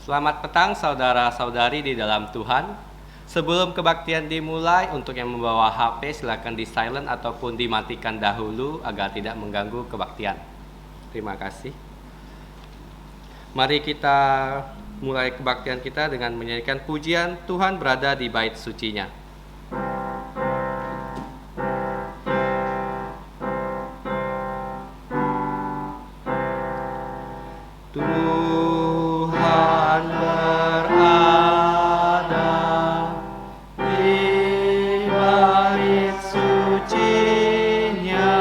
Selamat petang saudara-saudari di dalam Tuhan. Sebelum kebaktian dimulai, untuk yang membawa HP silakan di silent ataupun dimatikan dahulu agar tidak mengganggu kebaktian. Terima kasih. Mari kita mulai kebaktian kita dengan menyanyikan pujian Tuhan berada di bait sucinya. Tuhan berada di bait sucinya,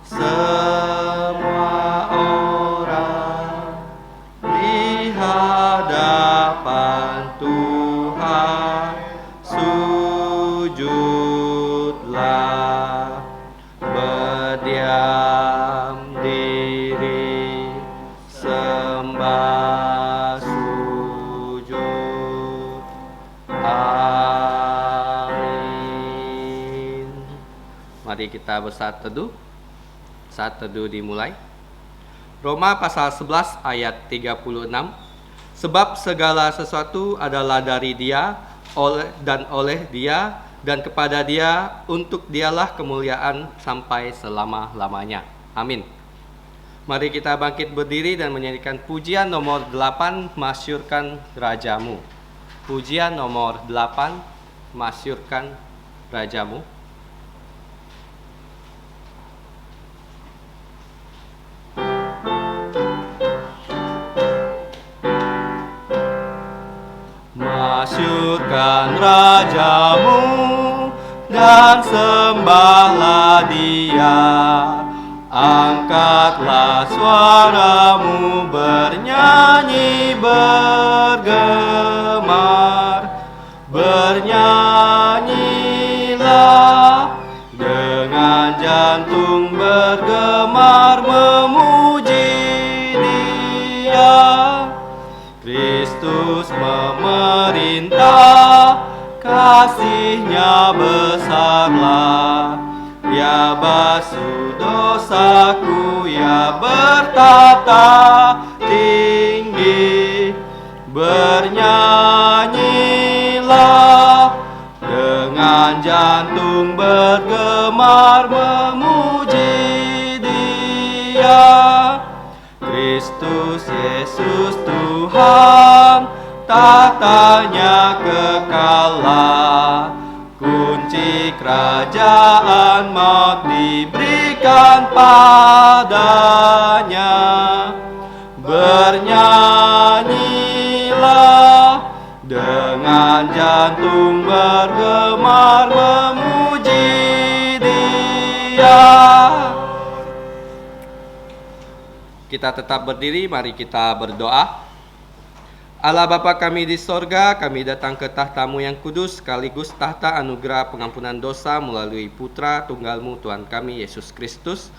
semua orang di hadapan Tuhan sujudlah, berdiam diri sembah sujud. Amin. Mari kita bersatu teduh. Saat teduh dimulai. Roma pasal 11 ayat 36. Sebab segala sesuatu adalah dari Dia, oleh Dia, dan kepada Dia, untuk Dialah kemuliaan sampai selama-lamanya. Amin. Mari kita bangkit berdiri dan menyanyikan pujian nomor 8, Masyurkan Rajamu. Pujian nomor 8, Masyurkan Rajamu. Masyurkan Rajamu dan sembahlah Dia. Angkatlah suaramu, bernyanyi bergemar. Bernyanyilah dengan jantung bergemar memuji Dia. Kristus memerintah, kasih-Nya besarlah. Ya basuh dosaku, ya bertata tinggi. Bernyanyilah dengan jantung bergemar memuji Dia. Kristus Yesus Tuhan, tahtanya kekalah. Kunci kerajaan maut diberikan padanya. Bernyanyilah dengan jantung bergemar memuji Dia. Kita tetap berdiri, mari kita berdoa. Allah Bapa kami di sorga, kami datang ke tahta-Mu yang kudus, sekaligus tahta anugerah pengampunan dosa melalui Putra Tunggal-Mu Tuhan kami, Yesus Kristus.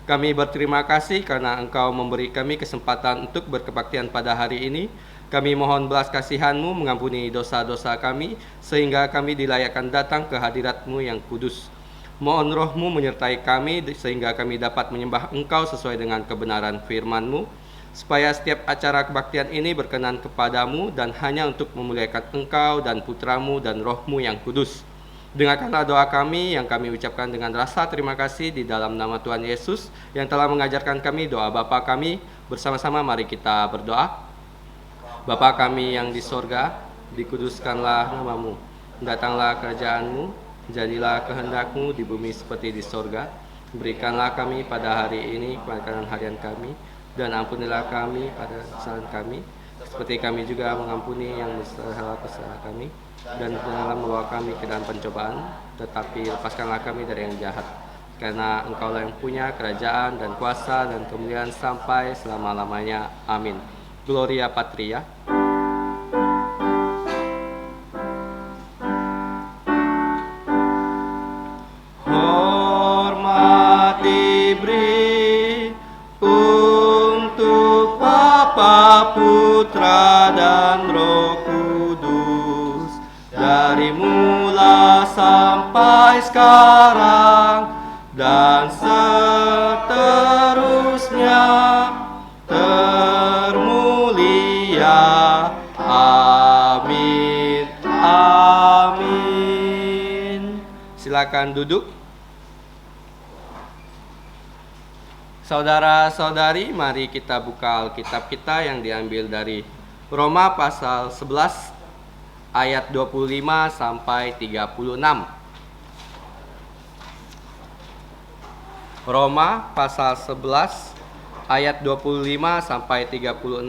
Kami berterima kasih karena Engkau memberi kami kesempatan untuk berkebaktian pada hari ini. Kami mohon belas kasihan-Mu mengampuni dosa-dosa kami, sehingga kami dilayakkan datang ke hadirat-Mu yang kudus. Mohon Roh-Mu menyertai kami, sehingga kami dapat menyembah Engkau sesuai dengan kebenaran firman-Mu, supaya setiap acara kebaktian ini berkenan kepadamu dan hanya untuk memuliakan Engkau dan Putra-Mu dan Roh-Mu yang kudus. Dengarkanlah doa kami yang kami ucapkan dengan rasa terima kasih di dalam nama Tuhan Yesus yang telah mengajarkan kami doa Bapa kami. Bersama-sama mari kita berdoa. Bapa kami yang di sorga, dikuduskanlah nama-Mu. Datanglah kerajaan-Mu, jadilah kehendak-Mu di bumi seperti di sorga. Berikanlah kami pada hari ini makanan harian kami, dan ampunilah kami pada kesalahan kami, seperti kami juga mengampuni yang bersalah kami. Dan janganlah membawa kami ke dalam pencobaan, tetapi lepaskanlah kami dari yang jahat. Karena Engkaulah yang punya kerajaan dan kuasa dan kemuliaan sampai selama-lamanya. Amin. Gloria Patria. Hormat diberi untuk Bapa, Putra, dan Roh Kudus, dari mula sampai sekarang dan seterusnya. Termulia silakan duduk. Saudara-saudari, mari kita buka Alkitab kita yang diambil dari Roma pasal 11 ayat 25 sampai 36. Roma pasal 11 ayat 25 sampai 36.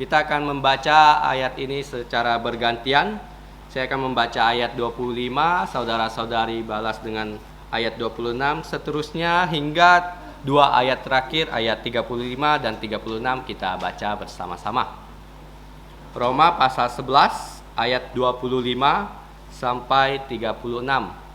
Kita akan membaca ayat ini secara bergantian. Saya akan membaca ayat 25, saudara-saudari balas dengan ayat 26, seterusnya hingga dua ayat terakhir, ayat 35 dan 36 kita baca bersama-sama. Roma pasal 11 ayat 25 sampai 36.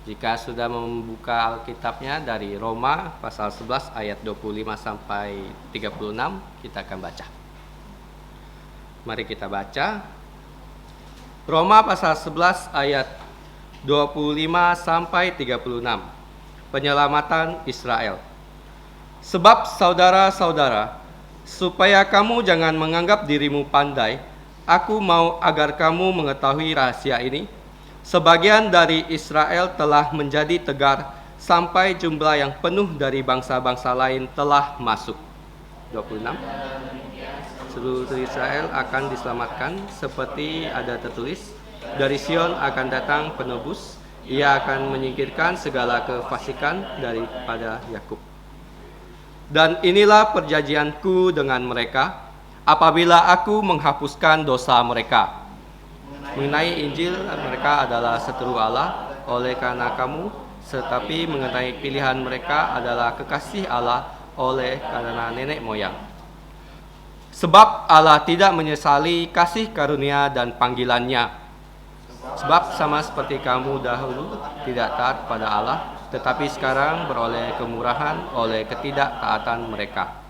Jika sudah membuka Alkitabnya dari Roma pasal 11 ayat 25 sampai 36, kita akan baca. Mari kita baca. Roma pasal 11 ayat 25 sampai 36. Penyelamatan Israel. Sebab saudara-saudara, supaya kamu jangan menganggap dirimu pandai, aku mau agar kamu mengetahui rahasia ini. Sebagian dari Israel telah menjadi tegar sampai jumlah yang penuh dari bangsa-bangsa lain telah masuk. 26. Seluruh Israel akan diselamatkan seperti ada tertulis, dari Sion akan datang penebus, ia akan menyingkirkan segala kefasikan daripada Yakub. Dan inilah perjanjianku dengan mereka, apabila aku menghapuskan dosa mereka. Mengenai Injil, mereka adalah seteru Allah oleh karena kamu, tetapi mengenai pilihan mereka adalah kekasih Allah oleh karena nenek moyang. Sebab Allah tidak menyesali kasih karunia dan panggilannya. Sebab sama seperti kamu dahulu tidak taat pada Allah, tetapi sekarang beroleh kemurahan oleh ketidaktaatan mereka.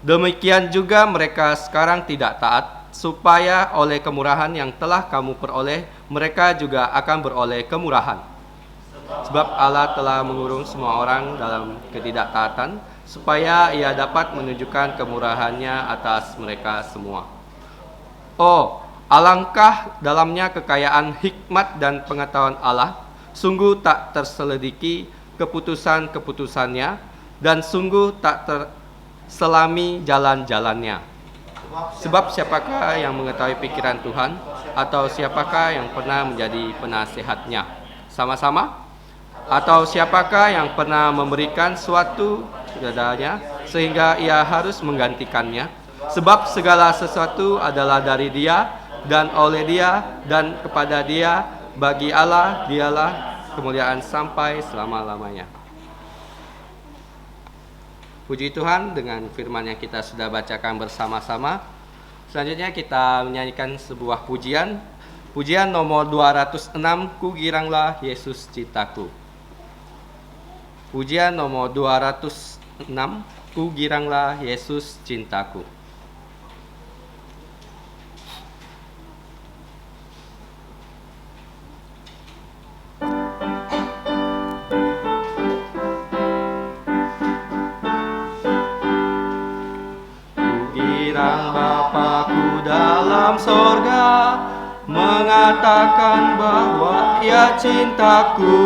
Demikian juga mereka sekarang tidak taat, supaya oleh kemurahan yang telah kamu peroleh, mereka juga akan beroleh kemurahan. Sebab Allah telah mengurung semua orang dalam ketidaktaatan, supaya ia dapat menunjukkan kemurahannya atas mereka semua. Oh, alangkah dalamnya kekayaan hikmat dan pengetahuan Allah, sungguh tak terselidiki keputusan-keputusannya, dan sungguh tak terselami jalan-jalannya. Sebab siapakah yang mengetahui pikiran Tuhan, atau siapakah yang pernah menjadi penasehatnya? Sama-sama? Atau siapakah yang pernah memberikan suatu kepadanya sehingga ia harus menggantikannya? Sebab segala sesuatu adalah dari Dia, dan oleh Dia, dan kepada Dia. Bagi Allah, Dialah kemuliaan sampai selama-lamanya. Puji Tuhan, dengan firman yang kita sudah bacakan bersama-sama. Selanjutnya kita menyanyikan sebuah pujian. Pujian nomor 206, Ku giranglah Yesus cintaku. Pujian nomor 206, Ku giranglah Yesus cintaku. Bapa-Ku dalam sorga mengatakan bahwa Ia cintaku.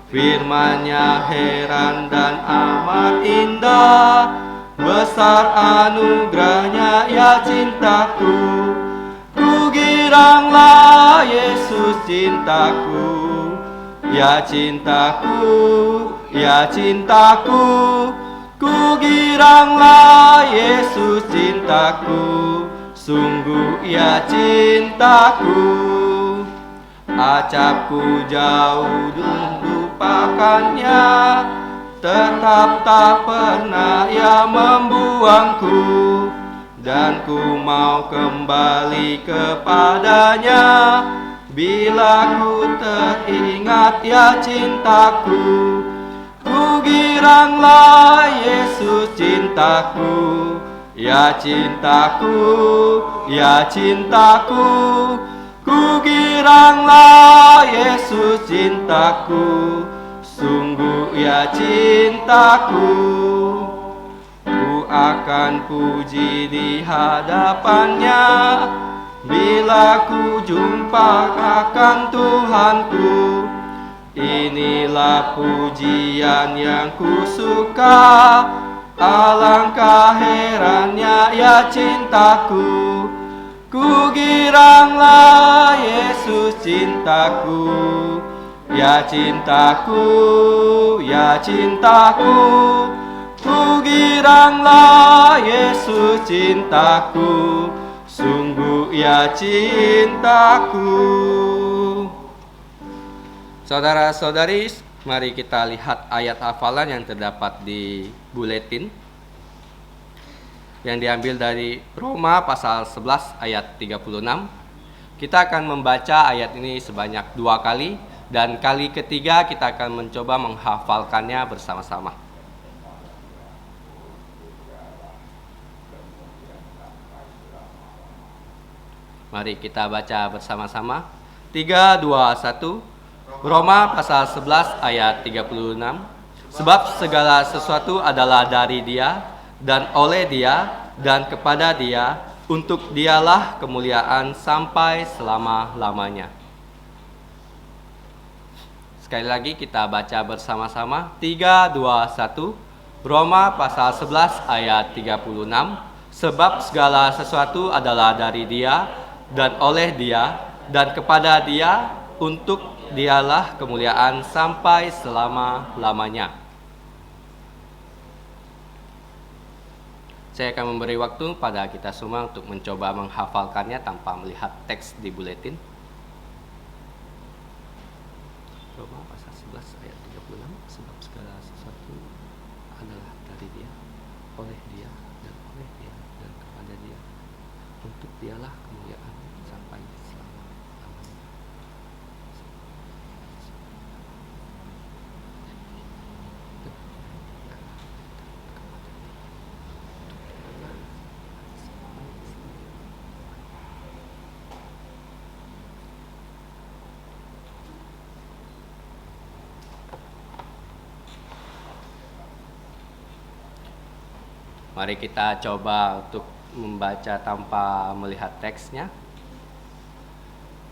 Firman-Nya heran dan amat indah, besar anugerah-Nya ya cintaku. Ku giranglah Yesus cintaku, ya cintaku, ya cintaku. Ku giranglah Yesus cintaku, sungguh Ia cintaku. Acapku jauh lupakannya, tetap tak pernah Ia membuangku. Dan ku mau kembali kepadanya, bila ku teringat ya cintaku. Ku giranglah Yesus cintaku, ya cintaku, ya cintaku. Ku giranglah Yesus cintaku, sungguh ya cintaku. Ku akan puji di hadapannya bila ku jumpa akan Tuhanku. Inilah pujian yang ku suka, alangkah herannya ya cintaku. Ku giranglah Yesus cintaku, ya cintaku, ya cintaku. Ku giranglah Yesus cintaku, sungguh ya cintaku. Saudara-saudari, mari kita lihat ayat hafalan yang terdapat di buletin, yang diambil dari Roma pasal 11 ayat 36. Kita akan membaca ayat ini sebanyak 2 kali, dan kali ketiga kita akan mencoba menghafalkannya bersama-sama. Mari kita baca bersama-sama. 3, 2, 1. Roma pasal 11 ayat 36. Sebab segala sesuatu adalah dari Dia, dan oleh Dia, dan kepada Dia, untuk Dialah kemuliaan sampai selama-lamanya. Sekali lagi kita baca bersama-sama. 3, 2, 1. Roma pasal 11 ayat 36. Sebab segala sesuatu adalah dari Dia, dan oleh Dia, dan kepada Dia, untuk Dialah kemuliaan sampai selama-lamanya. Saya akan memberi waktu pada kita semua untuk mencoba menghafalkannya tanpa melihat teks di buletin. Roma pasal 11 ayat 36. Sebab segala sesuatu adalah dari Dia, oleh Dia, dan oleh Dia, dan kepada Dia. Untuk Dialah kemuliaan sampai selama-lamanya. Mari kita coba untuk membaca tanpa melihat teksnya.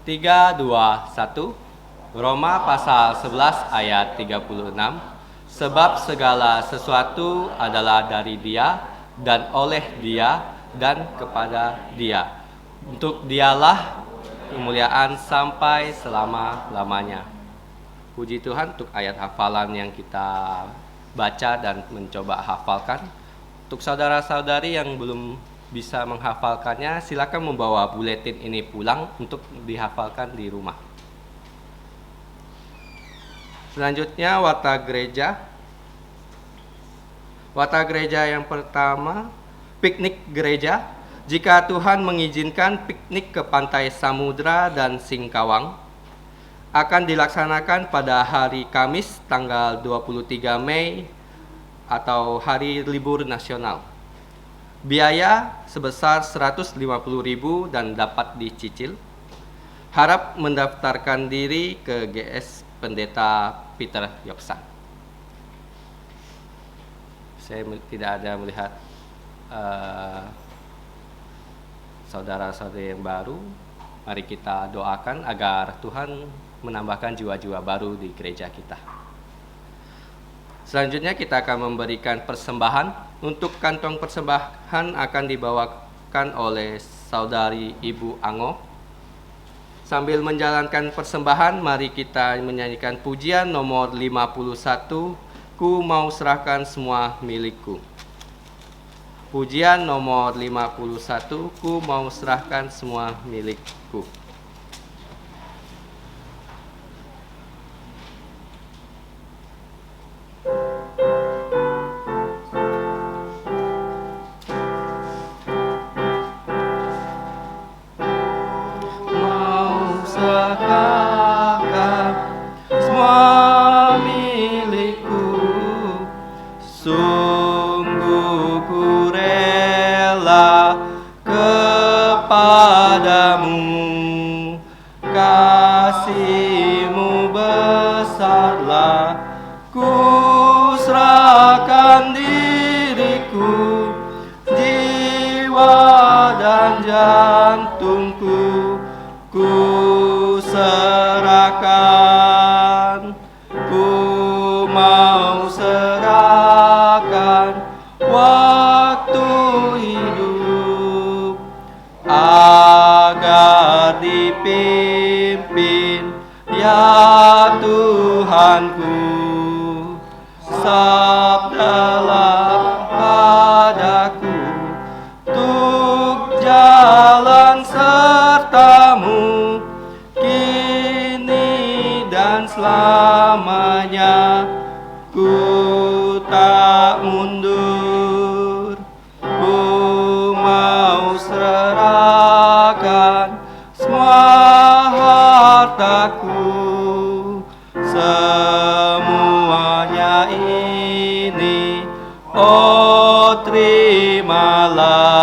3, 2, 1. Roma pasal 11 ayat 36. Sebab segala sesuatu adalah dari Dia, dan oleh Dia, dan kepada Dia. Untuk Dialah kemuliaan sampai selama-lamanya. Puji Tuhan untuk ayat hafalan yang kita baca dan mencoba hafalkan. Untuk saudara-saudari yang belum bisa menghafalkannya, silakan membawa buletin ini pulang untuk dihafalkan di rumah. Selanjutnya watak gereja. Watak gereja yang pertama, piknik gereja. Jika Tuhan mengizinkan, piknik ke pantai Samudra dan Singkawang akan dilaksanakan pada hari Kamis tanggal 23 Mei atau hari libur nasional. Biaya sebesar 150.000 dan dapat dicicil. Harap mendaftarkan diri ke GS Pendeta Peter Yoksan. Saya tidak ada melihat saudara-saudari yang baru. Mari kita doakan agar Tuhan menambahkan jiwa-jiwa baru di gereja kita. Selanjutnya kita akan memberikan persembahan. Untuk kantong persembahan akan dibawakan oleh saudari Ibu Ango. Sambil menjalankan persembahan, mari kita menyanyikan pujian nomor 51, Ku mau serahkan semua milikku. Pujian nomor 51, Ku mau serahkan semua milikku. jiwa dan jantungku ku serahkan. Ku mau serahkan waktu hidup agar dipimpin ya Tuhanku. Sabdalah padaku untuk jalan sertamu kini dan selamanya. Ku tak mundur, ku mau serahkan semua hartaku. Semuanya ini, oh terimalah,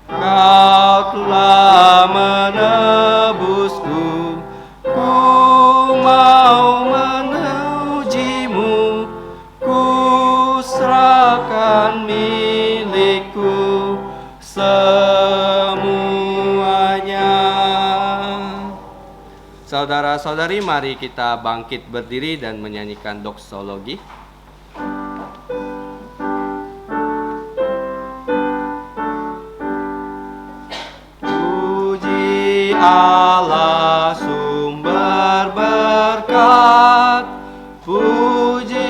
Kau telah menebusku. Ku mau memujimu, ku serahkan milikku semuanya. Saudara-saudari, mari kita bangkit berdiri dan menyanyikan doksologi. Puji Allah sumber berkat, puji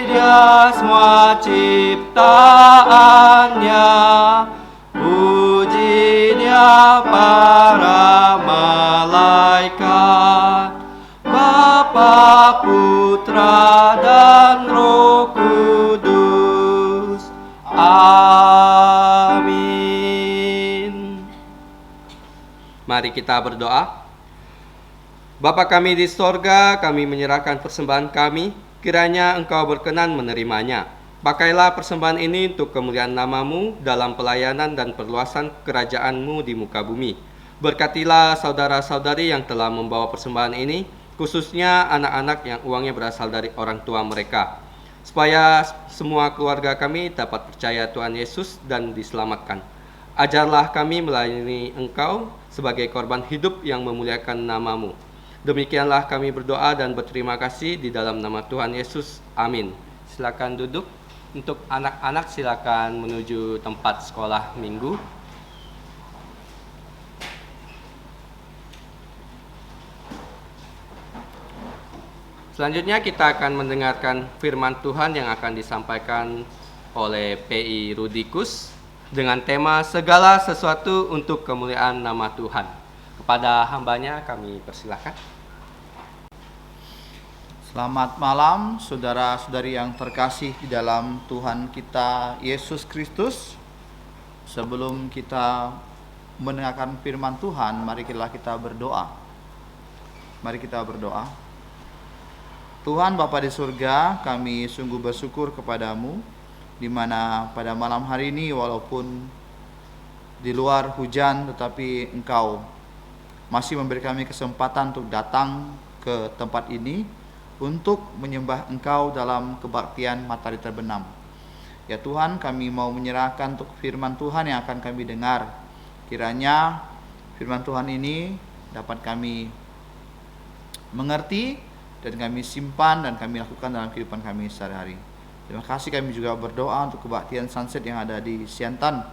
Dia semua ciptaannya, puji Dia para malaikat, Bapa, Putra, dan Roh Kudus. Amin. Mari kita berdoa. Bapa kami di sorga, kami menyerahkan persembahan kami, kiranya Engkau berkenan menerimanya. Pakailah persembahan ini untuk kemuliaan nama-Mu dalam pelayanan dan perluasan kerajaan-Mu di muka bumi. Berkatilah saudara-saudari yang telah membawa persembahan ini, khususnya anak-anak yang uangnya berasal dari orang tua mereka, supaya semua keluarga kami dapat percaya Tuhan Yesus dan diselamatkan. Ajarlah kami melayani Engkau sebagai korban hidup yang memuliakan nama-Mu. Demikianlah kami berdoa dan berterima kasih di dalam nama Tuhan Yesus. Amin. Silakan duduk. Untuk anak-anak silakan menuju tempat sekolah minggu. Selanjutnya kita akan mendengarkan firman Tuhan yang akan disampaikan oleh PI Rudikus dengan tema segala sesuatu untuk kemuliaan nama Tuhan. Kepada hambanya kami persilakan. Selamat malam saudara-saudari yang terkasih di dalam Tuhan kita Yesus Kristus. Sebelum kita mendengarkan firman Tuhan, mari kita berdoa. Mari kita berdoa. Tuhan Bapa di surga, kami sungguh bersyukur kepadamu, di mana pada malam hari ini walaupun di luar hujan, tetapi Engkau masih memberi kami kesempatan untuk datang ke tempat ini untuk menyembah Engkau dalam kebaktian matahari terbenam. Ya Tuhan, kami mau menyerahkan untuk firman Tuhan yang akan kami dengar. Kiranya firman Tuhan ini dapat kami mengerti dan kami simpan dan kami lakukan dalam kehidupan kami sehari-hari. Terima kasih, kami juga berdoa untuk kebaktian sunset yang ada di Siantan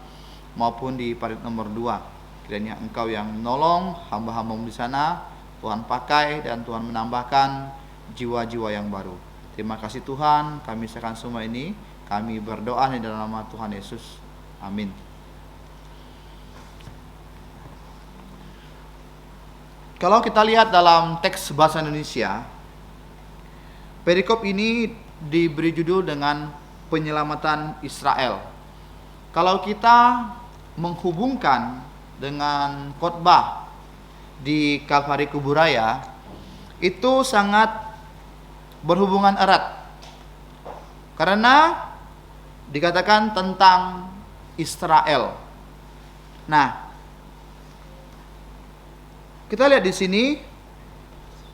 maupun di Parit nomor 2. Kiranya Engkau yang menolong hamba-hamba-Mu di sana, Tuhan pakai dan Tuhan menambahkan jiwa-jiwa yang baru. Terima kasih Tuhan, kami serahkan semua ini. Kami berdoa di dalam nama Tuhan Yesus. Amin. Kalau kita lihat dalam teks bahasa Indonesia, perikop ini diberi judul dengan penyelamatan Israel. Kalau kita menghubungkan dengan khotbah di Kalvari Kuburaya, itu sangat berhubungan erat. Karena dikatakan tentang Israel. Nah, kita lihat di sini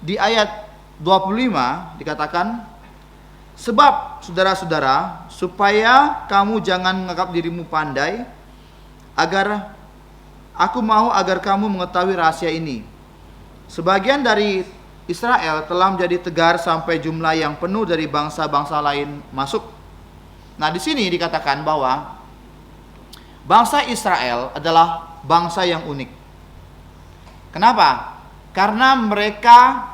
di ayat 25 dikatakan, sebab saudara-saudara, supaya kamu jangan menganggap dirimu pandai, Aku mau agar kamu mengetahui rahasia ini. Sebagian dari Israel telah menjadi tegar sampai jumlah yang penuh dari bangsa-bangsa lain masuk. Nah, di sini dikatakan bahwa bangsa Israel adalah bangsa yang unik. Kenapa? Karena mereka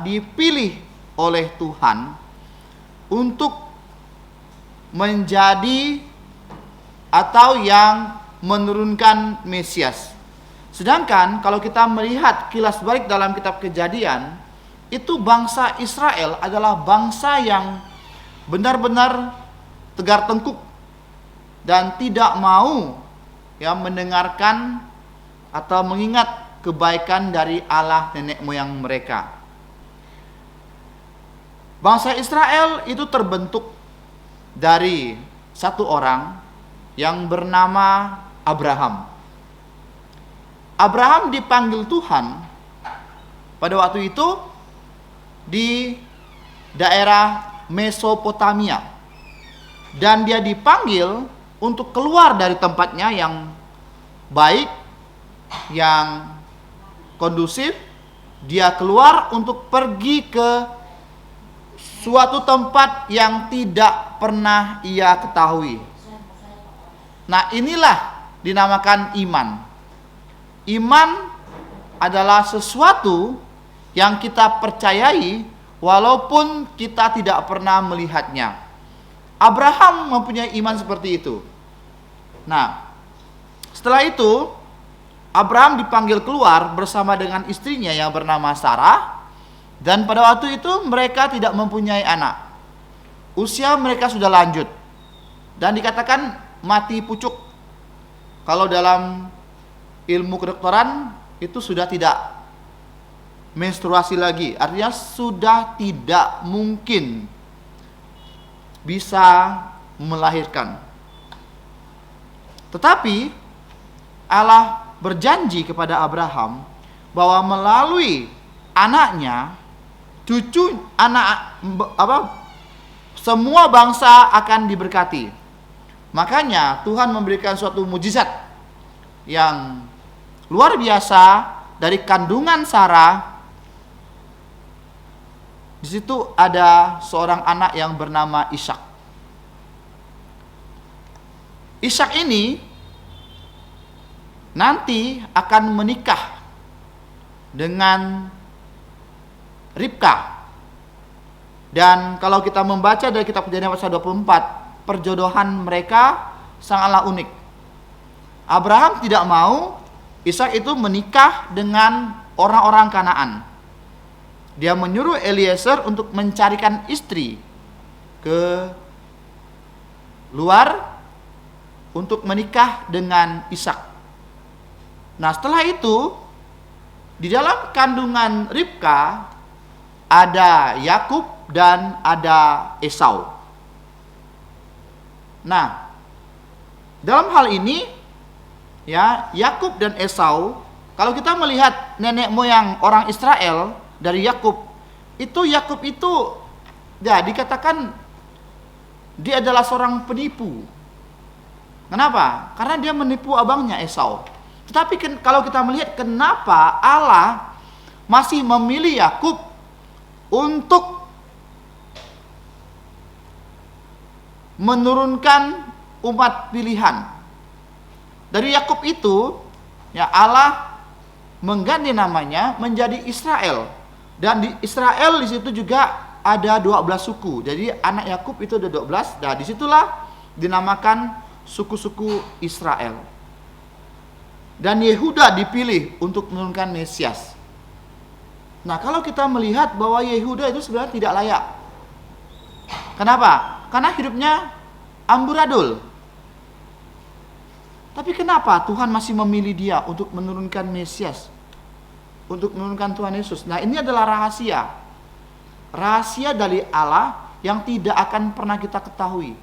dipilih oleh Tuhan untuk menjadi atau yang menurunkan Mesias. Sedangkan kalau kita melihat kilas balik dalam kitab Kejadian, itu bangsa Israel adalah bangsa yang benar-benar tegar tengkuk dan tidak mau mendengarkan atau mengingat kebaikan dari Allah nenek moyang mereka. Bangsa Israel itu terbentuk dari satu orang yang bernama Abraham. Abraham dipanggil Tuhan pada waktu itu di daerah Mesopotamia, dan dia dipanggil untuk keluar dari tempatnya yang baik, yang kondusif. Dia keluar untuk pergi ke suatu tempat yang tidak pernah ia ketahui. Nah, inilah dinamakan iman. Iman adalah sesuatu yang kita percayai walaupun kita tidak pernah melihatnya. Abraham mempunyai iman seperti itu. Nah, setelah itu Abraham dipanggil keluar bersama dengan istrinya yang bernama Sarah, dan pada waktu itu mereka tidak mempunyai anak. Usia mereka sudah lanjut dan dikatakan mati pucuk. Kalau dalam ilmu kedokteran itu sudah tidak menstruasi lagi, artinya sudah tidak mungkin bisa melahirkan. Tetapi Allah berjanji kepada Abraham bahwa melalui anaknya, semua bangsa akan diberkati. Makanya Tuhan memberikan suatu mujizat yang luar biasa dari kandungan Sarah. Di situ ada seorang anak yang bernama Ishak. Ishak ini nanti akan menikah dengan Ribka. Dan kalau kita membaca dari kitab Kejadian pasal 24, perjodohan mereka sangatlah unik. Abraham tidak mau Ishak itu menikah dengan orang-orang Kanaan. Dia menyuruh Eliezer untuk mencarikan istri ke luar untuk menikah dengan Ishak. Nah, setelah itu di dalam kandungan Ribka ada Yakub dan ada Esau. Nah, dalam hal ini Yakub dan Esau, kalau kita melihat nenek moyang orang Israel dari Yakub itu dikatakan dia adalah seorang penipu. Kenapa? Karena dia menipu abangnya Esau. Tetapi kalau kita melihat kenapa Allah masih memilih Yakub untuk menurunkan umat pilihan. Dari Yakub itu Allah mengganti namanya menjadi Israel. Dan di Israel di situ juga ada 12 suku. Jadi anak Yakub itu ada 12. Nah, disitulah dinamakan suku-suku Israel. Dan Yehuda dipilih untuk menurunkan Mesias. Nah, kalau kita melihat bahwa Yehuda itu sebenarnya tidak layak. Kenapa? Karena hidupnya amburadul. Tapi kenapa Tuhan masih memilih dia untuk menurunkan Mesias, untuk menurunkan Tuhan Yesus? Nah, ini adalah rahasia. Rahasia dari Allah yang tidak akan pernah kita ketahui.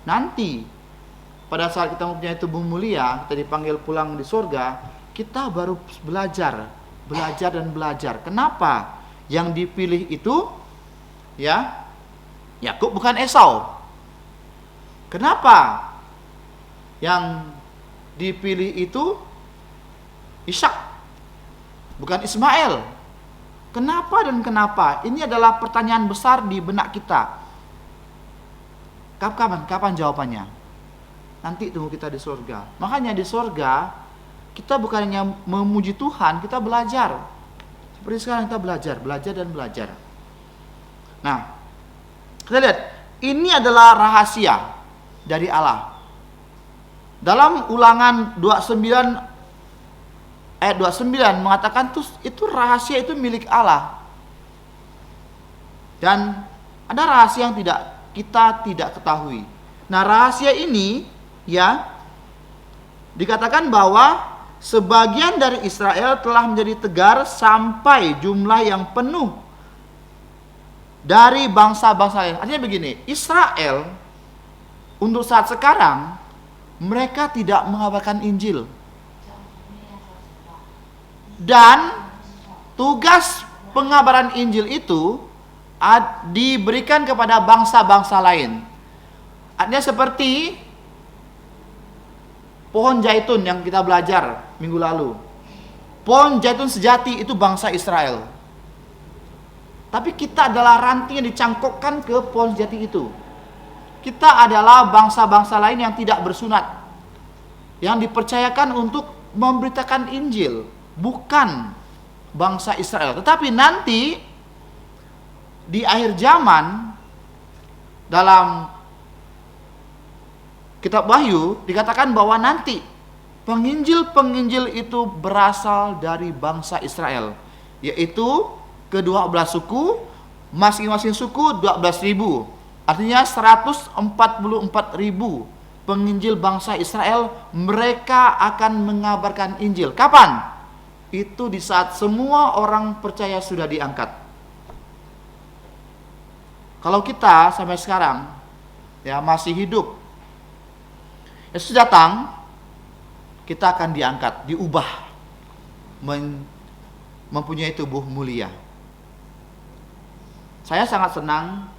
Nanti pada saat kita mempunyai tubuh mulia, kita dipanggil pulang di surga, kita baru belajar dan belajar. Kenapa yang dipilih itu Yakub bukan Esau? Kenapa yang dipilih itu Ishak, bukan Ismail. Kenapa dan kenapa? Ini adalah pertanyaan besar di benak kita. Kapan jawabannya? Nanti tunggu kita di surga. Makanya di surga kita bukannya memuji Tuhan, kita belajar. Seperti sekarang kita belajar. Nah, kita lihat, ini adalah rahasia dari Allah. Dalam Ulangan 29 ayat 29 mengatakan itu rahasia itu milik Allah. Dan ada rahasia yang kita tidak ketahui. Nah, rahasia ini ya dikatakan bahwa sebagian dari Israel telah menjadi tegar sampai jumlah yang penuh dari bangsa-bangsa lain. Artinya begini, Israel untuk saat sekarang mereka tidak mengabarkan Injil. Dan tugas pengabaran Injil itu diberikan kepada bangsa-bangsa lain. Artinya seperti pohon zaitun yang kita belajar minggu lalu. Pohon zaitun sejati itu bangsa Israel. Tapi kita adalah ranting yang dicangkokkan ke pohon sejati itu. Kita adalah bangsa-bangsa lain yang tidak bersunat, yang dipercayakan untuk memberitakan Injil. Bukan bangsa Israel. Tetapi nanti di akhir zaman dalam kitab Wahyu dikatakan bahwa nanti penginjil-penginjil itu berasal dari bangsa Israel, yaitu ke-12 suku, masing-masing suku 12.000. Artinya 144.000 penginjil bangsa Israel, mereka akan mengabarkan Injil. Kapan? Itu di saat semua orang percaya sudah diangkat. Kalau kita sampai sekarang ya masih hidup, Yesus datang, kita akan diangkat, diubah, mempunyai tubuh mulia. Saya sangat senang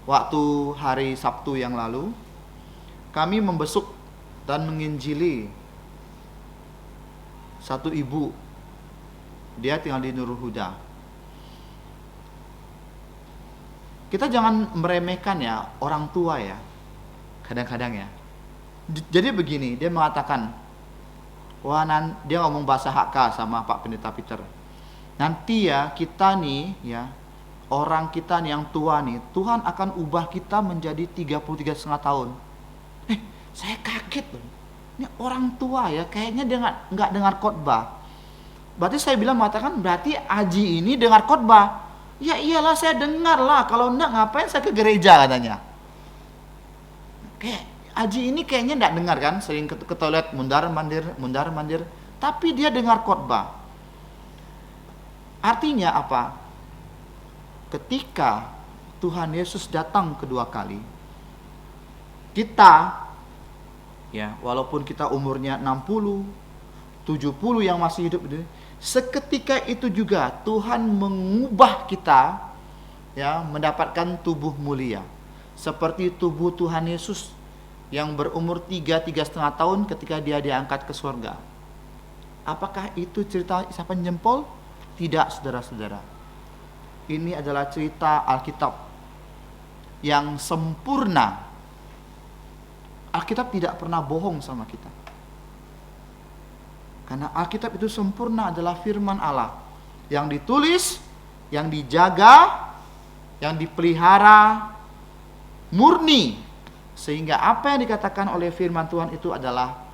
waktu hari Sabtu yang lalu kami membesuk dan menginjili satu ibu. Dia tinggal di Nurul Huda. Kita jangan meremehkan ya orang tua ya. Kadang-kadang ya. Jadi begini, dia mengatakan, dia ngomong bahasa Hakka sama Pak Pendeta Peter. Nanti ya kita nih ya, orang kita nih yang tua nih, Tuhan akan ubah kita menjadi 33,5 tahun. Saya kaget loh. Ini orang tua ya, kayaknya dia nggak dengar khotbah. Berarti saya bilang mengatakan berarti Aji ini dengar khotbah. Ya iyalah saya dengar lah, kalau enggak ngapain saya ke gereja katanya. Kayak Aji ini kayaknya enggak dengar kan, sering ke toilet mundar mandir, tapi dia dengar khotbah. Artinya apa? Ketika Tuhan Yesus datang kedua kali, kita ya walaupun kita umurnya 60, 70 yang masih hidup, seketika itu juga Tuhan mengubah kita ya mendapatkan tubuh mulia seperti tubuh Tuhan Yesus yang berumur 3,5 tahun ketika dia diangkat ke surga. Apakah itu cerita isapan jempol? Tidak, saudara-saudara. Ini adalah cerita Alkitab yang sempurna. Alkitab tidak pernah bohong sama kita. Karena Alkitab itu sempurna, adalah firman Allah yang ditulis, yang dijaga, yang dipelihara murni, sehingga apa yang dikatakan oleh firman Tuhan itu adalah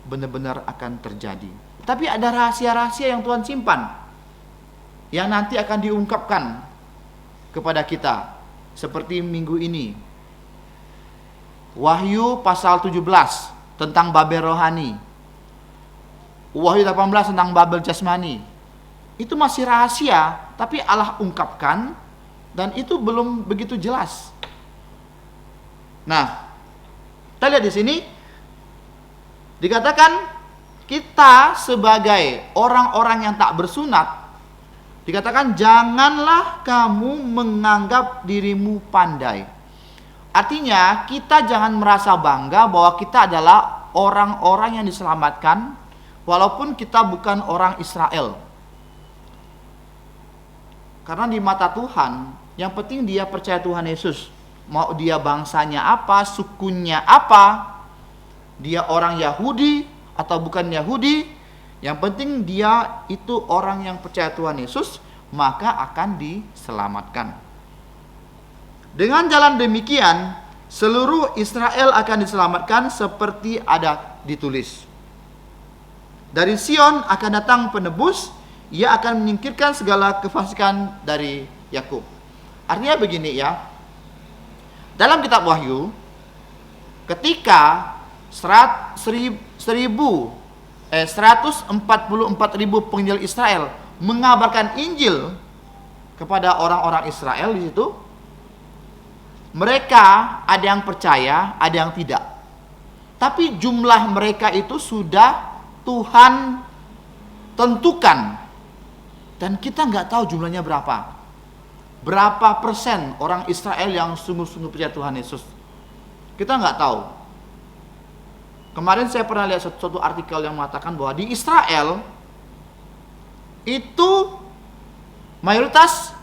benar-benar akan terjadi. Tapi ada rahasia-rahasia yang Tuhan simpan, yang nanti akan diungkapkan kepada kita. Seperti minggu ini, Wahyu pasal 17 tentang Babel rohani, Wahyu 18 tentang Babel jasmani. Itu masih rahasia, tapi Allah ungkapkan, dan itu belum begitu jelas. Nah, kita lihat di sini dikatakan kita sebagai orang-orang yang tak bersunat, dikatakan janganlah kamu menganggap dirimu pandai. Artinya kita jangan merasa bangga bahwa kita adalah orang-orang yang diselamatkan walaupun kita bukan orang Israel. Karena di mata Tuhan, yang penting dia percaya Tuhan Yesus. Mau dia bangsanya apa, sukunya apa, dia orang Yahudi atau bukan Yahudi, yang penting dia itu orang yang percaya Tuhan Yesus, maka akan diselamatkan. Dengan jalan demikian, seluruh Israel akan diselamatkan seperti ada ditulis. Dari Sion akan datang penebus, ia akan menyingkirkan segala kefasikan dari Yakub. Artinya begini ya. Dalam kitab Wahyu, ketika 144.000 penginjil Israel mengabarkan Injil kepada orang-orang Israel di situ, mereka ada yang percaya, ada yang tidak. Tapi jumlah mereka itu sudah Tuhan tentukan. Dan kita nggak tahu jumlahnya berapa. Berapa persen orang Israel yang sungguh-sungguh percaya Tuhan Yesus. Kita nggak tahu. Kemarin saya pernah lihat suatu artikel yang mengatakan bahwa di Israel itu mayoritas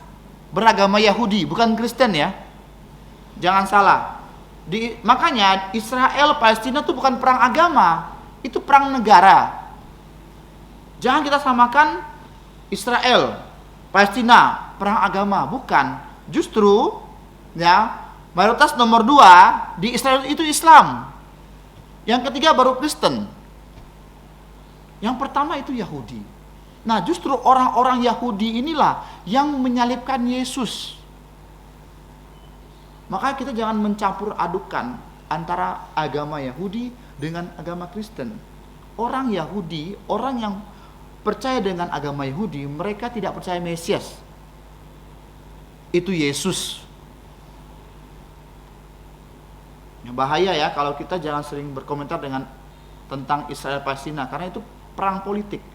beragama Yahudi, bukan Kristen ya. Jangan salah. Makanya Israel Palestina itu bukan perang agama, itu perang negara. Jangan kita samakan Israel, Palestina, perang agama, bukan. Justru ya, mayoritas nomor 2 di Israel itu Islam. Yang ketiga baru Kristen. Yang pertama itu Yahudi. Nah, justru orang-orang Yahudi inilah yang menyalibkan Yesus. Maka kita jangan mencampur adukan antara agama Yahudi dengan agama Kristen. Orang Yahudi, orang yang percaya dengan agama Yahudi, mereka tidak percaya Mesias. Itu Yesus. Bahaya ya kalau kita jangan sering berkomentar tentang Israel Palestina, karena itu perang politik,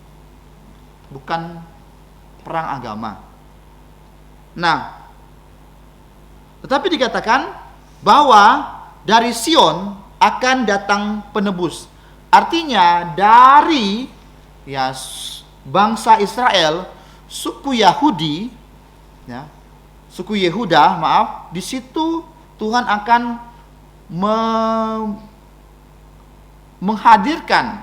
bukan perang agama. Nah, tetapi dikatakan bahwa dari Sion akan datang penebus. Artinya dari ya bangsa Israel, suku Yahudi, ya, suku Yehuda, maaf, di situ Tuhan akan menghadirkan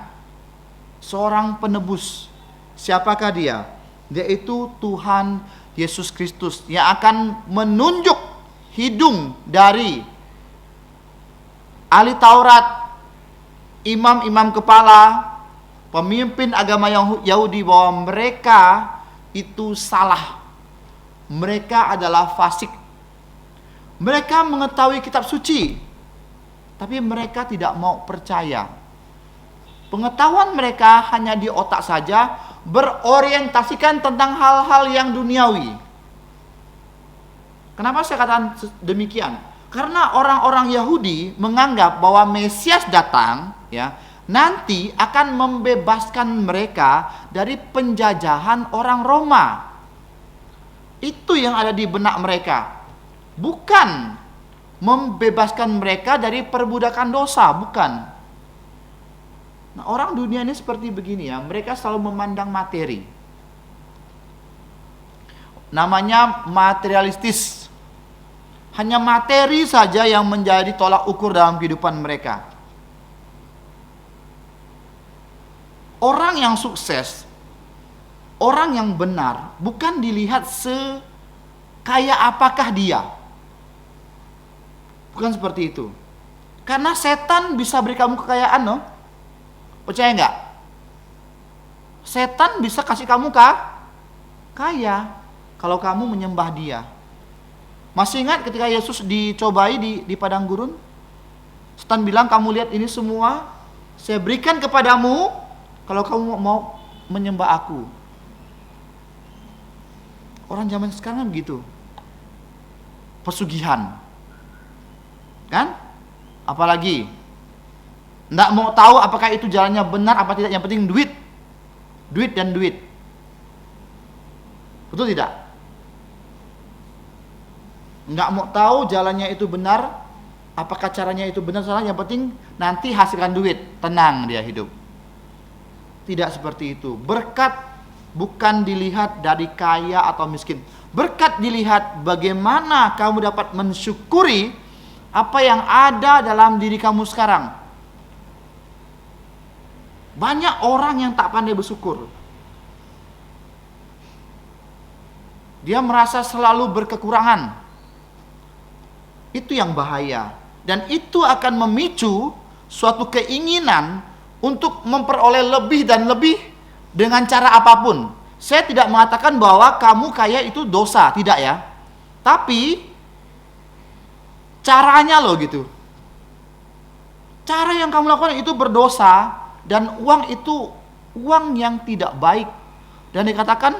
seorang penebus. Siapakah dia? Yaitu Tuhan Yesus Kristus yang akan menunjuk hidung dari ahli Taurat, imam-imam kepala, pemimpin agama Yahudi bahwa mereka itu salah. Mereka adalah fasik. Mereka mengetahui kitab suci, tapi mereka tidak mau percaya. Pengetahuan mereka hanya di otak saja, berorientasikan tentang hal-hal yang duniawi. Kenapa saya katakan demikian? Karena orang-orang Yahudi menganggap bahwa Mesias datang, ya, nanti akan membebaskan mereka dari penjajahan orang Roma. Itu yang ada di benak mereka. Bukan membebaskan mereka dari perbudakan dosa, bukan. Nah, orang dunia ini seperti begini ya, mereka selalu memandang materi. Namanya materialistis. Hanya materi saja yang menjadi tolak ukur dalam kehidupan mereka. Orang yang sukses, orang yang benar, bukan dilihat sekaya apakah dia. Bukan seperti itu. Karena setan bisa beri kamu kekayaan, no? Percaya nggak? Setan bisa kasih kamu kaya kalau kamu menyembah dia. Masih ingat ketika Yesus dicobai di padang gurun? Setan bilang, kamu lihat ini semua, saya berikan kepadamu kalau kamu mau menyembah aku. Orang zaman sekarang kan begitu. Pesugihan. Kan? Apalagi nggak mau tahu apakah itu jalannya benar apa tidak, yang penting duit. Duit dan duit. Betul tidak? Nggak mau tahu jalannya itu benar apakah caranya itu benar salah, yang penting nanti hasilkan duit, tenang dia hidup. Tidak seperti itu. Berkat bukan dilihat dari kaya atau miskin. Berkat dilihat bagaimana kamu dapat mensyukuri apa yang ada dalam diri kamu sekarang. Banyak orang yang tak pandai bersyukur. Dia merasa selalu berkekurangan. Itu yang bahaya. Dan itu akan memicu suatu keinginan untuk memperoleh lebih dan lebih dengan cara apapun. Saya tidak mengatakan bahwa kamu kaya itu dosa, tidak ya. Tapi caranya loh gitu. Cara yang kamu lakukan itu berdosa, dan uang itu uang yang tidak baik. Dan dikatakan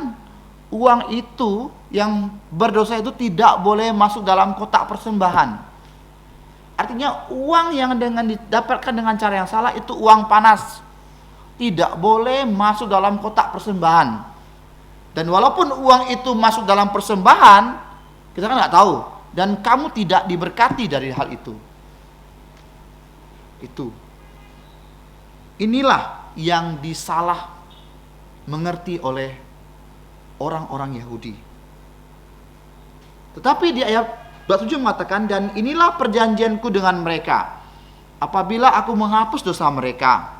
uang itu yang berdosa itu tidak boleh masuk dalam kotak persembahan. Artinya uang yang dengan didapatkan dengan cara yang salah itu uang panas. Tidak boleh masuk dalam kotak persembahan. Dan walaupun uang itu masuk dalam persembahan, kita kan nggak tahu. Dan kamu tidak diberkati dari hal itu. Itu. Inilah yang disalah mengerti oleh orang-orang Yahudi. Tetapi di ayat 27 mengatakan, dan inilah perjanjianku dengan mereka, apabila aku menghapus dosa mereka.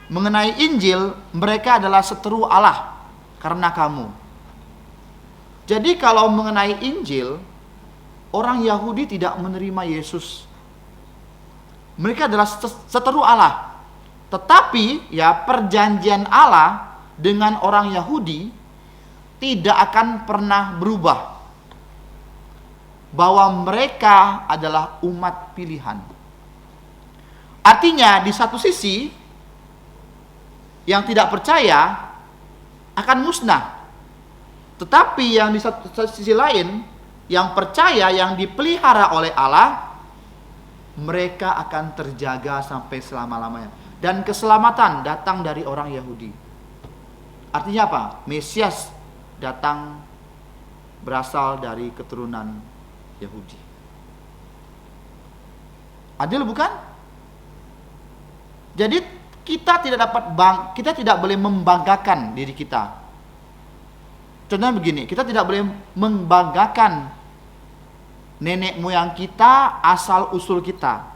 Mengenai Injil, mereka adalah seteru Allah karena kamu. Jadi kalau mengenai Injil, orang Yahudi tidak menerima Yesus. Mereka adalah seteru Allah. Tetapi ya, perjanjian Allah dengan orang Yahudi tidak akan pernah berubah. Bahwa mereka adalah umat pilihan. Artinya di satu sisi, yang tidak percaya akan musnah. Tetapi yang di satu sisi lain, yang percaya, yang dipelihara oleh Allah, mereka akan terjaga sampai selama-lamanya. Dan keselamatan datang dari orang Yahudi. Artinya apa? Mesias datang berasal dari keturunan Yahudi. Adil bukan? Jadi kita tidak boleh membanggakan diri kita. Contohnya begini, kita tidak boleh membanggakan nenek moyang kita, asal usul kita.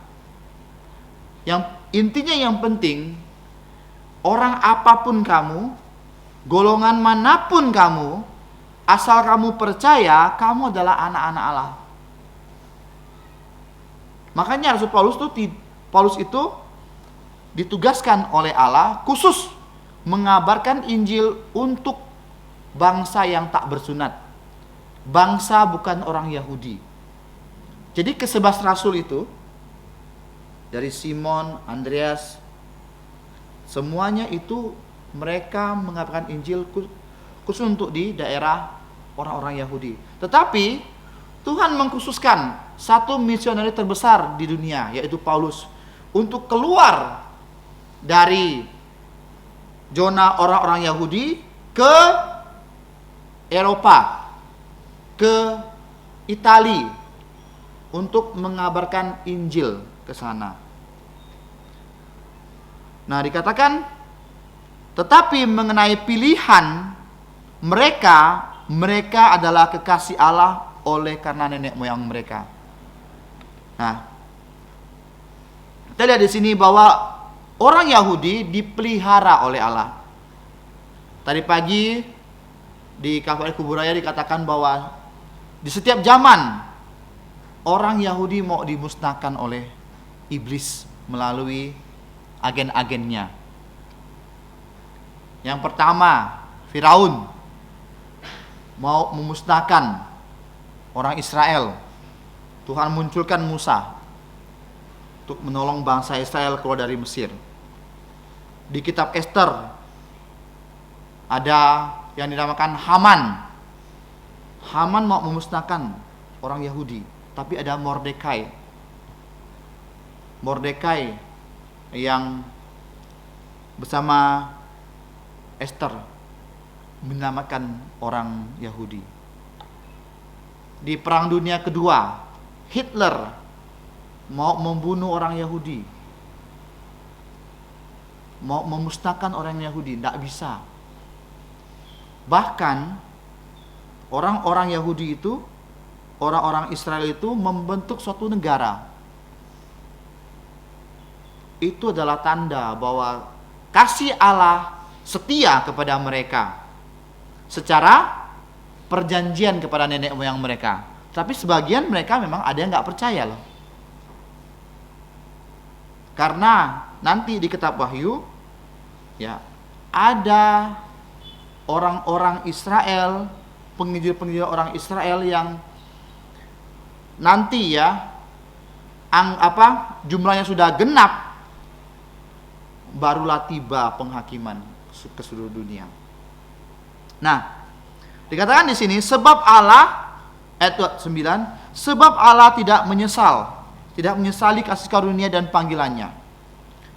Yang intinya, yang penting, orang apapun kamu, golongan manapun kamu, asal kamu percaya kamu adalah anak-anak Allah. Makanya Rasul Paulus itu ditugaskan oleh Allah khusus mengabarkan Injil untuk bangsa yang tak bersunat. Bangsa bukan orang Yahudi. Jadi ke-11 rasul itu, dari Simon, Andreas, semuanya itu mereka mengabarkan Injil khusus untuk di daerah orang-orang Yahudi. Tetapi Tuhan mengkhususkan satu misionaris terbesar di dunia, yaitu Paulus, untuk keluar dari zona orang-orang Yahudi ke Eropa, ke Italia, untuk mengabarkan Injil ke sana. Nah, dikatakan, tetapi mengenai pilihan mereka adalah kekasih Allah oleh karena nenek moyang mereka. Nah, kita lihat di sini bahwa orang Yahudi dipelihara oleh Allah. Tadi pagi di Kabar Kuburaya dikatakan bahwa di setiap zaman orang Yahudi mau dimusnahkan oleh iblis melalui agen-agennya. Yang pertama, Firaun mau memusnahkan orang Israel. Tuhan munculkan Musa untuk menolong bangsa Israel keluar dari Mesir. Di kitab Ester ada yang dinamakan Haman. Haman mau memusnahkan orang Yahudi, tapi ada Mordekai. Mordekai yang bersama Ester menyelamatkan orang Yahudi. Di Perang Dunia Kedua, Hitler mau membunuh orang Yahudi, mau memusnahkan orang Yahudi, tidak bisa. Bahkan orang-orang Yahudi itu, orang-orang Israel itu membentuk suatu negara. Itu adalah tanda bahwa kasih Allah setia kepada mereka secara perjanjian kepada nenek moyang mereka. Tapi sebagian mereka memang ada yang nggak percaya loh. Karena nanti di kitab Wahyu ya ada orang-orang Israel, penginjil-penginjil orang Israel yang nanti ya jumlahnya sudah genap, barulah tiba penghakiman ke seluruh dunia. Nah, dikatakan di sini sebab Allah ayat 9, sebab Allah tidak menyesali kasih karunia dan panggilannya.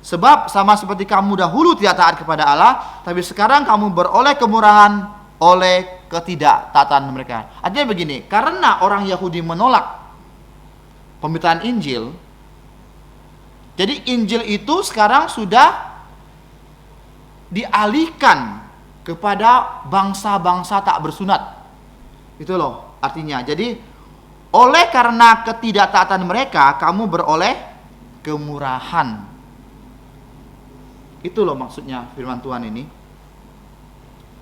Sebab sama seperti kamu dahulu tidak taat kepada Allah, tapi sekarang kamu beroleh kemurahan oleh ketidaktaatan mereka. Artinya begini, karena orang Yahudi menolak pemberitaan Injil, jadi Injil itu sekarang sudah dialihkan kepada bangsa-bangsa tak bersunat. Itu loh artinya. Jadi oleh karena ketidaktaatan mereka, kamu beroleh kemurahan. Itu loh maksudnya firman Tuhan ini.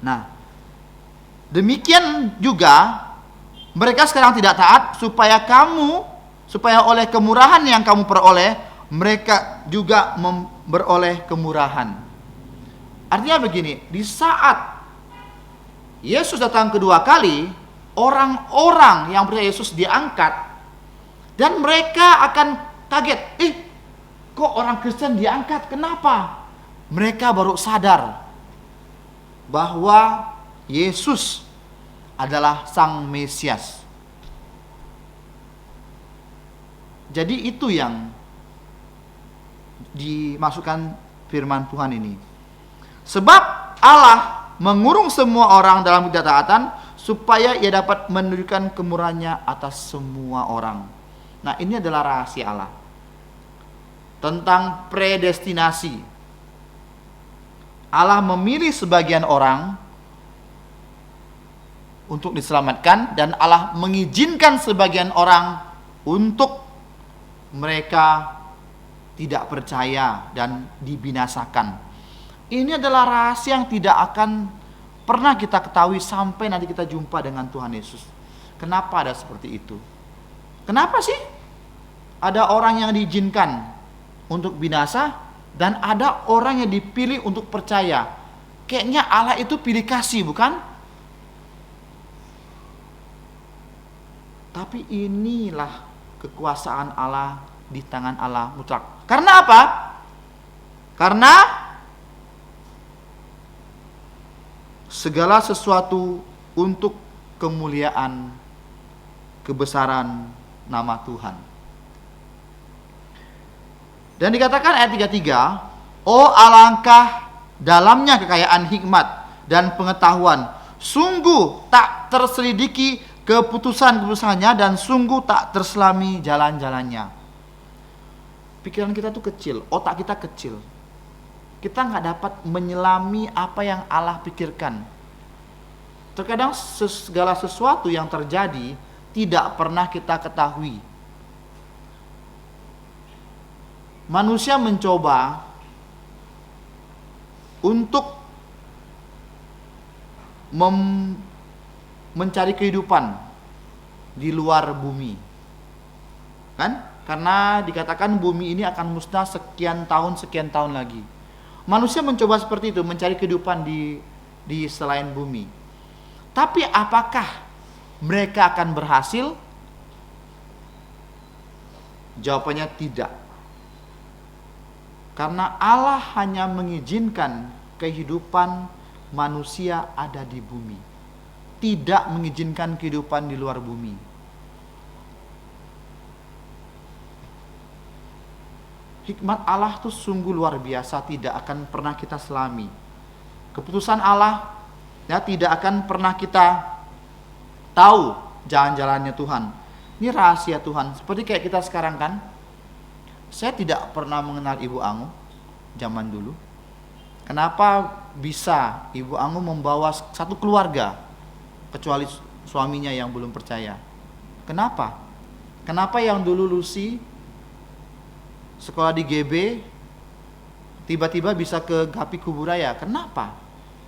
Nah, demikian juga mereka sekarang tidak taat supaya oleh kemurahan yang kamu peroleh, mereka juga beroleh kemurahan. Artinya begini, di saat Yesus datang kedua kali, orang-orang yang percaya Yesus diangkat, dan mereka akan kaget, kok orang Kristen diangkat, kenapa? Mereka baru sadar bahwa Yesus adalah Sang Mesias. Jadi itu yang dimasukkan firman Tuhan ini. Sebab Allah mengurung semua orang dalam ketidaktaatan supaya ia dapat menunjukkan kemurahannya atas semua orang. Nah, ini adalah rahasia Allah tentang predestinasi. Allah memilih sebagian orang untuk diselamatkan, dan Allah mengizinkan sebagian orang untuk mereka tidak percaya dan dibinasakan. Ini adalah rahasia yang tidak akan pernah kita ketahui sampai nanti kita jumpa dengan Tuhan Yesus. Kenapa ada seperti itu? Kenapa sih ada orang yang diizinkan untuk binasa dan ada orang yang dipilih untuk percaya? Kayaknya Allah itu pilih kasih, bukan? Tapi inilah kekuasaan Allah di tangan Allah mutlak. Karena apa? Karena segala sesuatu untuk kemuliaan, kebesaran nama Tuhan. Dan dikatakan ayat 33, oh alangkah dalamnya kekayaan hikmat dan pengetahuan, sungguh tak terselidiki keputusan-keputusannya, dan sungguh tak terselami jalan-jalannya. Pikiran kita tuh kecil, otak kita kecil. Kita nggak dapat menyelami apa yang Allah pikirkan. Terkadang segala sesuatu yang terjadi tidak pernah kita ketahui. Manusia mencoba untuk mencari kehidupan di luar bumi, kan? Karena dikatakan bumi ini akan musnah sekian tahun lagi. Manusia mencoba seperti itu, mencari kehidupan di selain bumi. Tapi apakah mereka akan berhasil? Jawabannya tidak. Karena Allah hanya mengizinkan kehidupan manusia ada di bumi, tidak mengizinkan kehidupan di luar bumi. Hikmat Allah itu sungguh luar biasa, tidak akan pernah kita selami. Keputusan Allah ya tidak akan pernah kita tahu jalan-jalannya Tuhan. Ini rahasia Tuhan. Seperti kayak kita sekarang kan, Saya tidak pernah mengenal Ibu Angu zaman dulu. Kenapa bisa Ibu Angu membawa satu keluarga kecuali suaminya yang belum percaya? Kenapa? Kenapa yang dulu Lucy sekolah di GB tiba-tiba bisa ke Gapi Kuburaya? Kenapa?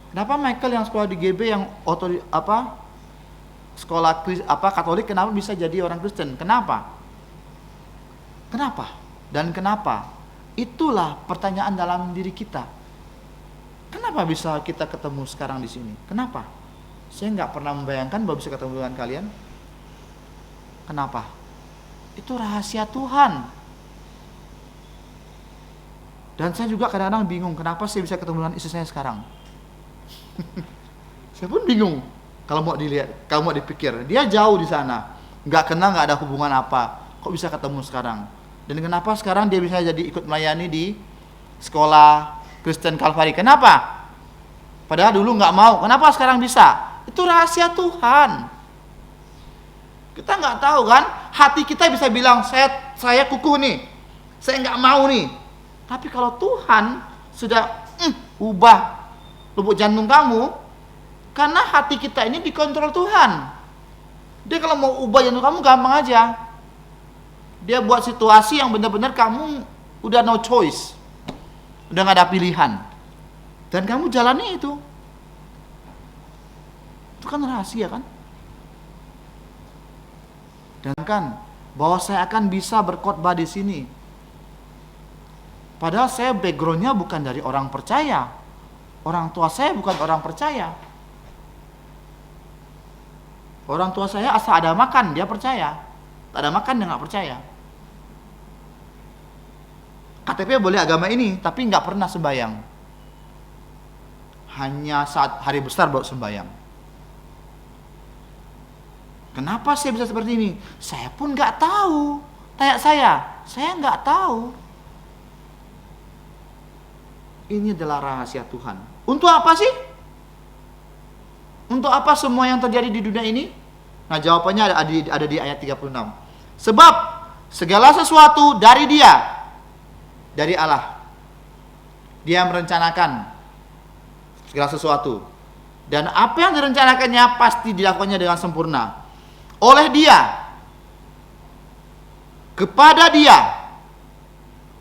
Kenapa Michael yang sekolah di GB yang sekolah Katolik kenapa bisa jadi orang Kristen? Kenapa? Kenapa? Dan kenapa? Itulah pertanyaan dalam diri kita. Kenapa bisa kita ketemu sekarang di sini? Kenapa? Saya nggak pernah membayangkan bahwa bisa ketemu dengan kalian. Kenapa? Itu rahasia Tuhan. Dan saya juga kadang-kadang bingung kenapa saya bisa ketemu dengan istri saya sekarang. Saya pun bingung kalau mau dilihat, kalau mau dipikir. Dia jauh di sana, nggak kenal, nggak ada hubungan apa. Kok bisa ketemu sekarang? Dan kenapa sekarang dia bisa jadi ikut melayani di sekolah Kristen Kalvari? Kenapa? Padahal dulu nggak mau. Kenapa sekarang bisa? Itu rahasia Tuhan. Kita nggak tahu kan? Hati kita bisa bilang saya kukuh nih, saya nggak mau nih. Tapi kalau Tuhan sudah ubah lubuk jantung kamu, karena hati kita ini dikontrol Tuhan. Dia kalau mau ubah jantung kamu gampang aja. Dia buat situasi yang benar-benar kamu udah no choice, udah nggak ada pilihan, dan kamu jalani itu. Itu kan rahasia kan? Dan kan bahwa saya akan bisa berkhotbah di sini. Padahal saya backgroundnya bukan dari orang percaya. Orang tua saya bukan orang percaya. Orang tua saya asal ada makan dia percaya, tak ada makan dia nggak percaya. KTP boleh agama ini, tapi nggak pernah sembahyang. Hanya saat hari besar baru sembahyang. Kenapa saya bisa seperti ini? Saya pun nggak tahu. Tanya saya nggak tahu. Ini adalah rahasia Tuhan. Untuk apa sih? Untuk apa semua yang terjadi di dunia ini? Nah, jawabannya ada di ayat 36. Sebab segala sesuatu dari Dia, dari Allah. Dia merencanakan segala sesuatu. Dan apa yang direncanakannya pasti dilakukannya dengan sempurna. Oleh Dia, kepada Dia,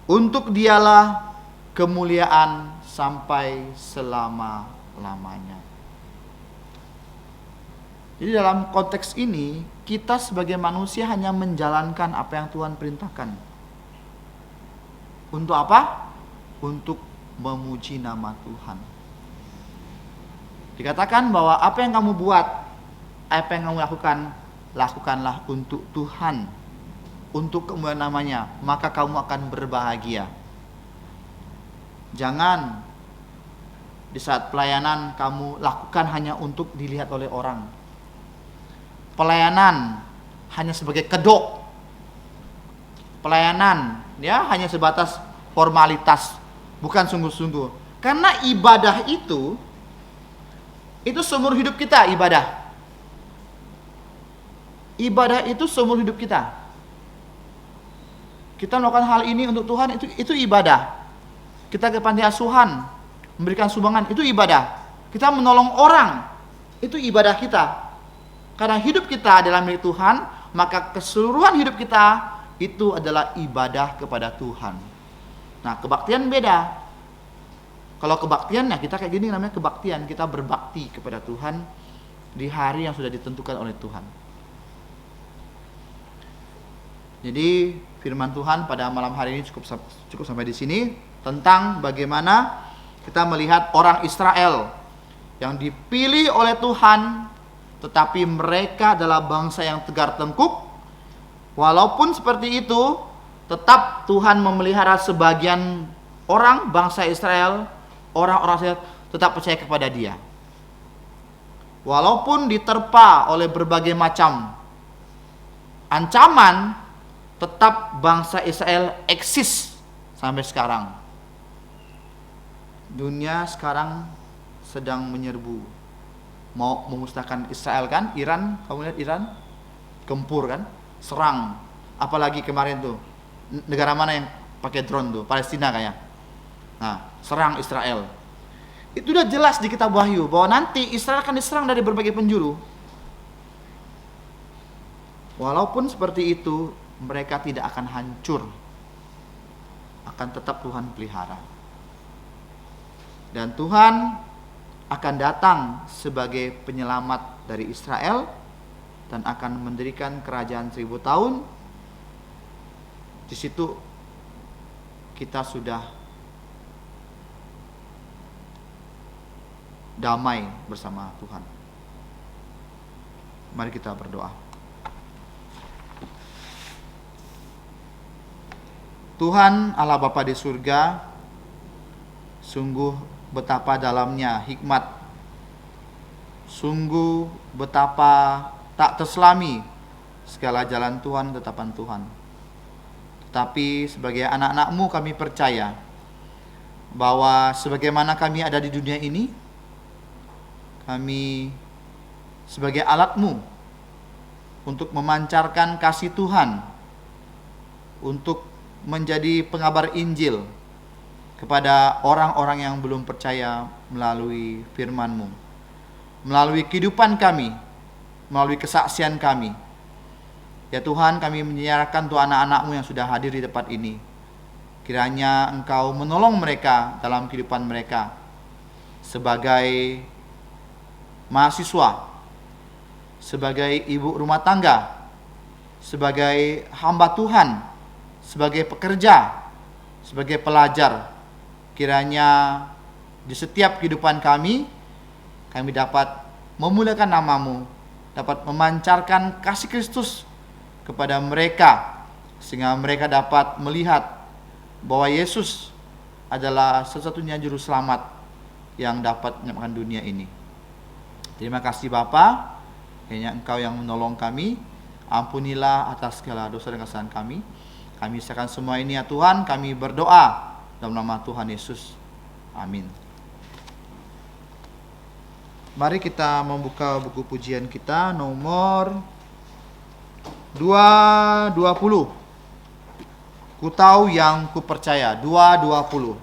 untuk Dialah kemuliaan sampai selama-lamanya. Jadi dalam konteks ini, kita sebagai manusia hanya menjalankan apa yang Tuhan perintahkan. Untuk apa? Untuk memuji nama Tuhan. Dikatakan bahwa apa yang kamu buat, apa yang kamu lakukan, lakukanlah untuk Tuhan, untuk kemuliaan namanya, maka kamu akan berbahagia. Jangan di saat pelayanan kamu lakukan hanya untuk dilihat oleh orang. Pelayanan hanya sebagai kedok. Pelayanan ya hanya sebatas formalitas, bukan sungguh-sungguh. Karena ibadah itu seumur hidup kita ibadah. Ibadah itu seumur hidup kita. Kita melakukan hal ini untuk Tuhan, itu ibadah. Kita ke panti asuhan, memberikan sumbangan, itu ibadah. Kita menolong orang, itu ibadah kita. Karena hidup kita adalah milik Tuhan, maka keseluruhan hidup kita itu adalah ibadah kepada Tuhan. Nah, kebaktian beda. Kalau kebaktian, ya kita kayak gini namanya kebaktian. Kita berbakti kepada Tuhan di hari yang sudah ditentukan oleh Tuhan. Jadi firman Tuhan pada malam hari ini cukup sampai di sini. Tentang bagaimana kita melihat orang Israel yang dipilih oleh Tuhan, tetapi mereka adalah bangsa yang tegar tengkuk. Walaupun seperti itu, tetap Tuhan memelihara sebagian orang bangsa Israel, orang-orang Israel tetap percaya kepada Dia. Walaupun diterpa oleh berbagai macam ancaman, tetap bangsa Israel eksis sampai sekarang. Dunia sekarang sedang menyerbu, mau memusnahkan Israel kan? Iran, kamu lihat Iran, gempur kan? Serang. Apalagi kemarin tuh, negara mana yang pakai drone tuh, Palestina kayak. Nah, serang Israel. Itu udah jelas di kitab Wahyu bahwa nanti Israel akan diserang dari berbagai penjuru. Walaupun seperti itu, mereka tidak akan hancur. Akan tetap Tuhan pelihara. Dan Tuhan akan datang sebagai penyelamat dari Israel dan akan mendirikan kerajaan 1000 tahun. Di situ kita sudah damai bersama Tuhan. Mari kita berdoa. Tuhan Allah Bapa di surga, sungguh betapa dalamnya hikmat, sungguh betapa tak terselami segala jalan Tuhan, tetapan Tuhan. Tetapi sebagai anak-anak-Mu kami percaya bahwa sebagaimana kami ada di dunia ini, kami sebagai alat-Mu untuk memancarkan kasih Tuhan, untuk menjadi pengabar Injil kepada orang-orang yang belum percaya melalui firman-Mu, melalui kehidupan kami, melalui kesaksian kami. Ya Tuhan, kami menyerahkan Tuhan anak-anak-Mu yang sudah hadir di tempat ini. Kiranya Engkau menolong mereka dalam kehidupan mereka sebagai mahasiswa, sebagai ibu rumah tangga, sebagai hamba Tuhan, sebagai pekerja, sebagai pelajar. Kiranya di setiap kehidupan kami dapat memuliakan nama-Mu, dapat memancarkan kasih Kristus kepada mereka, sehingga mereka dapat melihat bahwa Yesus adalah satu-satunya juru selamat yang dapat menyelamatkan dunia ini. Terima kasih Bapa, hanya Engkau yang menolong kami. Ampunilah atas segala dosa dan kesalahan kami. Kami serahkan semua ini ya Tuhan, kami berdoa dalam nama Tuhan Yesus. Amin. Mari kita membuka buku pujian kita nomor 220. Ku tahu yang ku percaya, 220.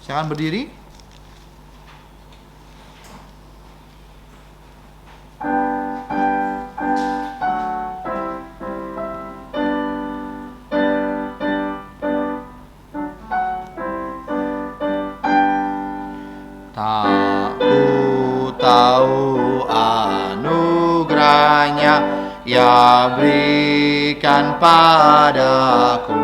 Silakan berdiri. Tak ku tahu anugerahnya ya berikan padaku,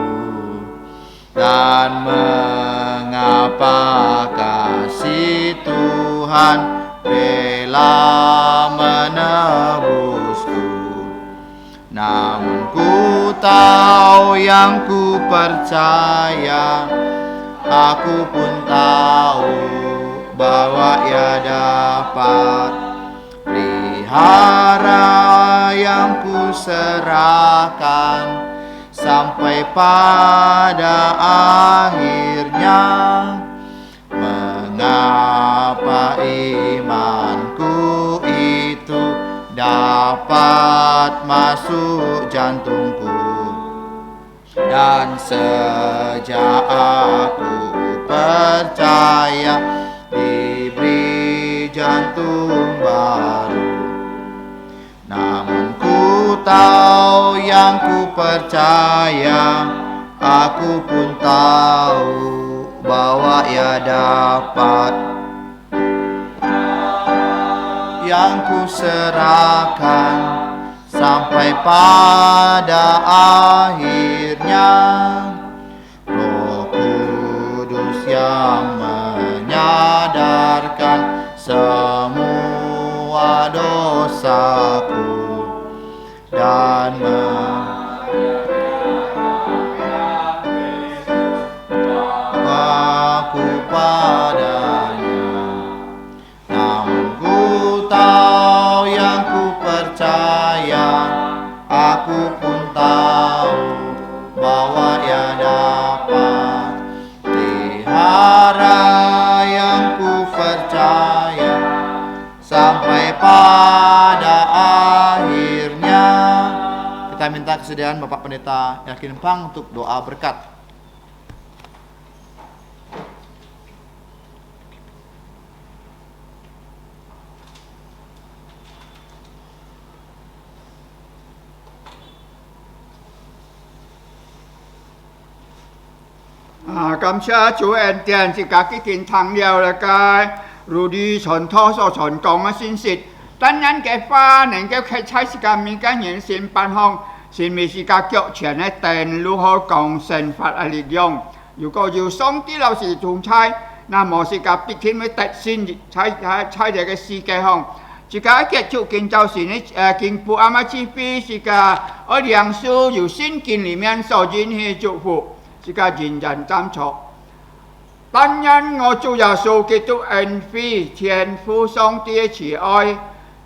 dan mengapa kasih Tuhan rela menebusku. Namun ku tahu yang ku percaya, aku pun tahu bahwa Ia dapat pelihara yang ku serahkan sampai pada akhirnya. Mengapa imanku itu dapat masuk jantungku, dan sejak aku percaya diberi jantung baru. Namun ku tahu yang ku percaya, aku pun tahu bahwa Ia dapat yang ku serahkan sampai pada akhirnya. Roh Kudus yang menyadarkan semua dosaku dan aku padanya. Namun ku tahu yang ku percaya, aku pun tahu bahwa Ia dapat pelihara yang ku percaya Kita minta kesediaan Bapak Pendeta Yakin Pang untuk doa berkat. Cảm謝主恩典，自家已經聽了了嘅，如你傳托所傳講嘅信息，當然嘅話能夠開採自家民間人先辦行，先未自家腳前嘅定如何講神法嘅力量。如果要上帝老師仲差，那麼自家必定會特先採嚟嘅世界行。自家結束建造時呢經布阿媽之必自家ở梁書有聖經裡面所引起祝福。自家認真站錯，當然我主耶穌基督恩惠、天父上帝嘅慈愛、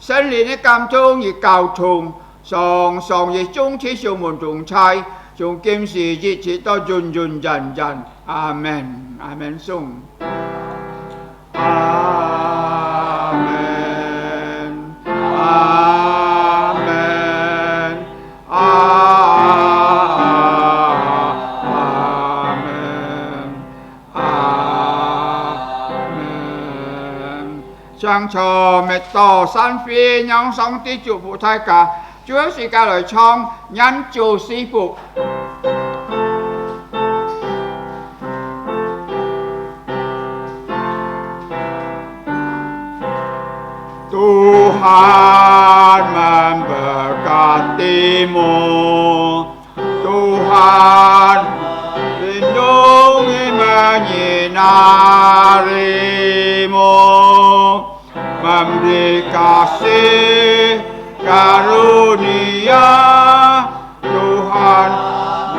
聖靈嘅感動與交通，常常亦終天上門中差，從今時一直到永永遠遠。阿門，阿門，頌。阿門，阿門，上錯滅多三飛，讓上帝祝福大家，主要是家來唱人做師傅。Tuhan memberkatimu, Tuhan lindungi menyinarimu, memberi kasih karunia, Tuhan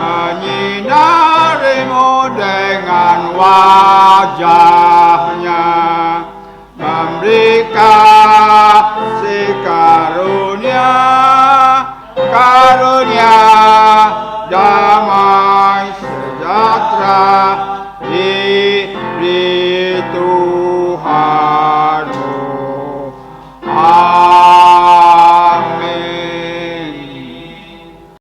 menyinarimu dengan wajahnya, memberi kasih karunia, karunia